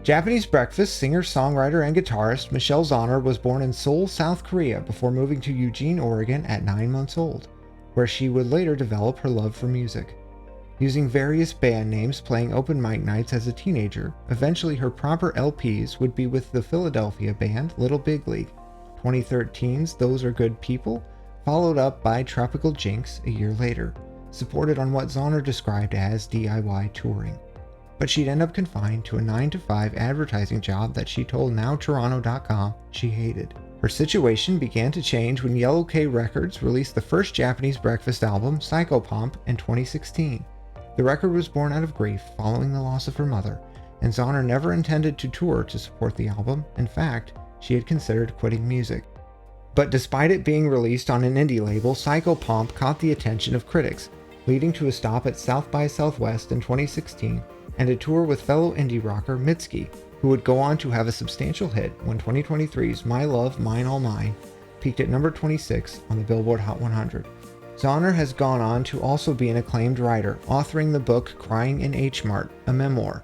Japanese Breakfast singer, songwriter, and guitarist Michelle Zauner was born in Seoul, South Korea before moving to Eugene, Oregon at 9 months old, where she would later develop her love for music. Using various band names playing open mic nights as a teenager, eventually her proper LPs would be with the Philadelphia band Little Big League, 2013's Those Are Good People, followed up by Tropical Jinx a year later, supported on what Zauner described as DIY touring. But she'd end up confined to a 9-to-5 advertising job that she told NowToronto.com she hated. Her situation began to change when Yellow K Records released the first Japanese Breakfast album, Psychopomp, in 2016. The record was born out of grief following the loss of her mother, and Zauner never intended to tour to support the album. In fact, she had considered quitting music. But despite it being released on an indie label, Psychopomp caught the attention of critics, leading to a stop at South by Southwest in 2016 and a tour with fellow indie rocker Mitski, who would go on to have a substantial hit when 2023's My Love, Mine All Mine peaked at number 26 on the Billboard Hot 100. Zauner has gone on to also be an acclaimed writer, authoring the book Crying in H Mart, a memoir.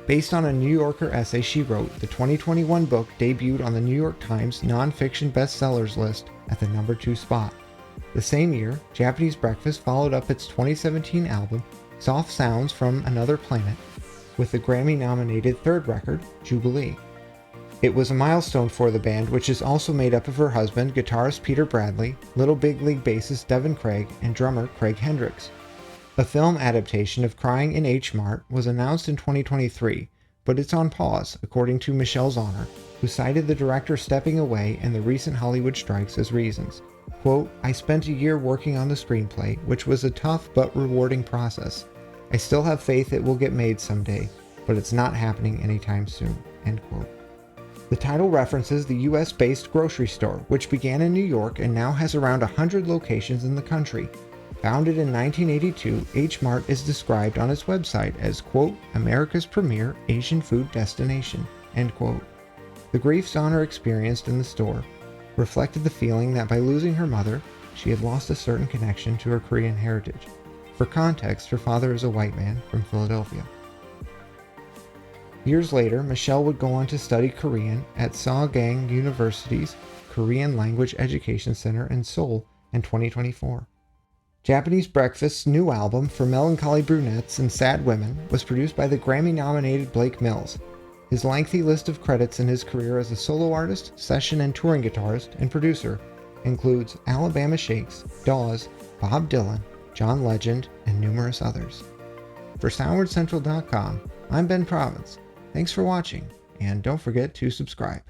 Based on a New Yorker essay she wrote, the 2021 book debuted on the New York Times nonfiction bestsellers list at the number 2 spot. The same year, Japanese Breakfast followed up its 2017 album, Soft Sounds from Another Planet, with the Grammy-nominated third record, Jubilee. It was a milestone for the band, which is also made up of her husband, guitarist Peter Bradley, Little Big League bassist Devin Craig, and drummer Craig Hendricks. A film adaptation of Crying in H Mart was announced in 2023, but it's on pause, according to Michelle Zauner, who cited the director stepping away and the recent Hollywood strikes as reasons. Quote, "I spent a year working on the screenplay, which was a tough but rewarding process. I still have faith it will get made someday, but it's not happening anytime soon." End quote. The title references the US-based grocery store, which began in New York and now has around 100 locations in the country. Founded in 1982, H Mart is described on its website as, quote, "America's premier Asian food destination," end quote. The grief Zauner experienced in the store reflected the feeling that by losing her mother, she had lost a certain connection to her Korean heritage. For context, her father is a white man from Philadelphia. Years later, Michelle would go on to study Korean at Seo-Gang University's Korean Language Education Center in Seoul in 2024. Japanese Breakfast's new album, For Melancholy Brunettes and Sad Women, was produced by the Grammy-nominated Blake Mills. His lengthy list of credits in his career as a solo artist, session and touring guitarist, and producer includes Alabama Shakes, Dawes, Bob Dylan, John Legend, and numerous others. For SoundwardCentral.com, I'm Ben Province. Thanks for watching, and don't forget to subscribe.